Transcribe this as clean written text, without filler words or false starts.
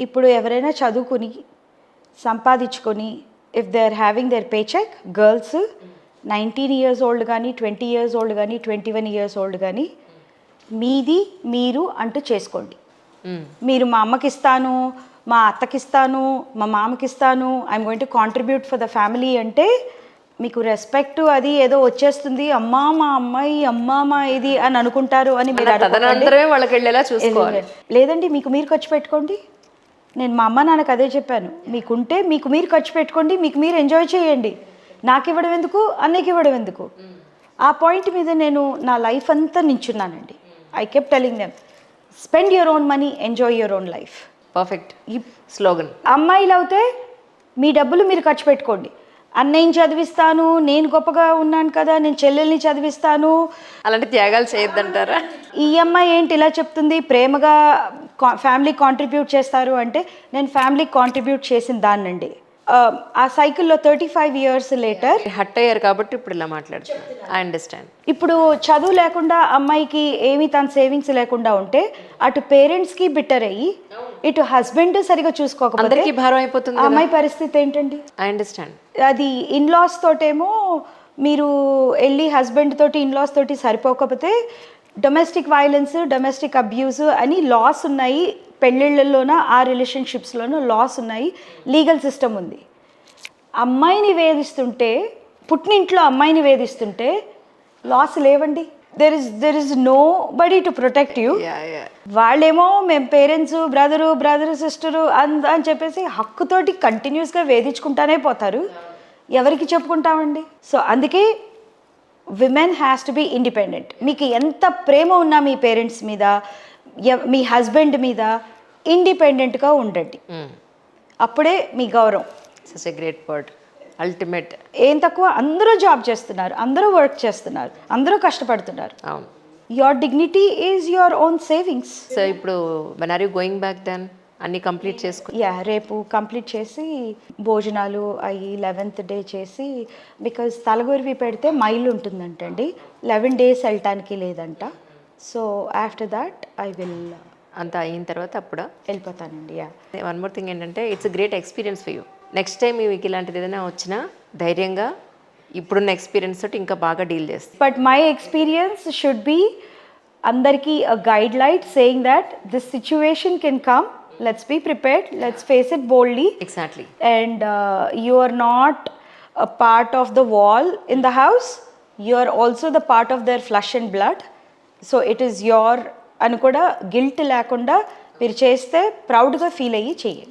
ఇప్పుడు ఎవరైనా చదువుకుని సంపాదించుకొని if they are having their pay check girls 19 years old కానీ 20 years old కానీ 21 years old కానీ మీది మీరు అంటూ చేసుకోండి. మీరు మా అమ్మకి ఇస్తాను, మా అత్తకి ఇస్తాను, మా మామకి ఇస్తాను, I'm going to contribute for the family అంటే మీకు రెస్పెక్ట్ అది ఏదో వచ్చేస్తుంది, అమ్మా మా అమ్మాయి అమ్మా మా ఇది అని అనుకుంటారు అని మీరు లేదండి. మీకు మీరు ఖర్చు పెట్టుకోండి. నేను మా అమ్మ నాన్నకు అదే చెప్పాను, మీకుంటే మీకు మీరు ఖర్చు పెట్టుకోండి, మీకు మీరు ఎంజాయ్ చేయండి, నాకు ఇవ్వడం ఎందుకు, అన్నయ్యకి ఇవ్వడం ఎందుకు. ఆ పాయింట్ మీద నేను నా లైఫ్ అంతా నించున్నానండి. I kept telling them spend your own money, enjoy your own life. Perfect slogan. అమ్మాయిలు అవుతే మీ డబ్బులు మీరు ఖర్చు పెట్టుకోండి, అన్నయ్యని చదివిస్తాను, నేను గొప్పగా ఉన్నాను కదా, నేను చెల్లెల్ని చదివిస్తాను, అలాంటి త్యాగాలు చేయొద్దంటారా? ఈ అమ్మాయి ఏంటి ఇలా చెప్తుంది, ప్రేమగా ఫ్యామిలీ కాంట్రిబ్యూట్ చేస్తారు అంటే నేను ఫ్యామిలీకి కాంట్రిబ్యూట్ చేసిన దాన్నండి. ఆ సైకిల్లో 35 years లేటర్ హట్ అయ్యారు కాబట్టి ఇప్పుడు ఇలా మాట్లాడుతున్నారు. I understand. ఇప్పుడు చదువు లేకుండా అమ్మాయికి ఏమీ తన సేవింగ్స్ లేకుండా ఉంటే అటు పేరెంట్స్కి బిట్టర్ అయ్యి ఇటు హస్బెండ్ సరిగా చూసుకోకపోతే భారం అయిపోతుంది. అమ్మాయి పరిస్థితి ఏంటండి? I understand. అది ఇన్లాస్ తోటేమో మీరు వెళ్ళి హస్బెండ్ తోటి ఇన్లాస్ తోటి సరిపోకపోతే డొమెస్టిక్ వైలెన్స్, డొమెస్టిక్ అబ్యూస్ అని లాస్ ఉన్నాయి. పెళ్ళిళ్ళలోన ఆ రిలేషన్షిప్స్లోనూ లాస్ ఉన్నాయి. లీగల్ సిస్టమ్ ఉంది. అమ్మాయిని వేధిస్తుంటే, పుట్టినింట్లో అమ్మాయిని వేధిస్తుంటే లాస్ లేవండి. There is nobody to protect you. వాళ్ళేమో మేము పేరెంట్స్, బ్రదరు సిస్టరు అని చెప్పేసి హక్కుతోటి కంటిన్యూస్గా వేధించుకుంటానే పోతారు. ఎవరికి చెప్పుకుంటామండి? సో అందుకే women has to be independent. మీకు ఎంత ప్రేమ ఉన్నా మీ పేరెంట్స్ మీద, మీ హస్బెండ్ మీద ఇండిపెండెంట్గా ఉండండి. అప్పుడే మీ గౌరవం. Such a great word. Ultimate. ఏం తక్కువ, అందరూ జాబ్ చేస్తున్నారు, అందరూ వర్క్ చేస్తున్నారు, అందరూ కష్టపడుతున్నారు. అవును. Your dignity is your own savings. So ఇప్పుడు when are you going back then? అన్ని కంప్లీట్ చేసుకో. రేపు కంప్లీట్ చేసి భోజనాలు అయ్యి 11th day చేసి, బికాజ్ తలగొరివి పెడితే మైల్ ఉంటుందంటండి, 11 days వెళ్ళటానికి లేదంట. So after that I will అంతా అయిన తర్వాత అప్పుడు వెళ్ళిపోతానండి. వన్ మోర్ థింగ్ ఏంటంటే it's great experience for you. Next time మీకు ఇలాంటిది ఏదైనా వచ్చినా ధైర్యంగా ఇప్పుడున్న ఎక్స్పీరియన్స్ తోటి ఇంకా బాగా డీల్ చేస్తాను. But my experience should be అందరికీ a guide light saying that this situation can come, let's be prepared, let's face it boldly. Exactly. And you are not a part of the wall in the house, you are also the part of their flesh and blood. So it is your అని కూడా guilt లేకుండా మీరు చేస్తే ప్రౌడ్గా feel అయ్యి చేయండి.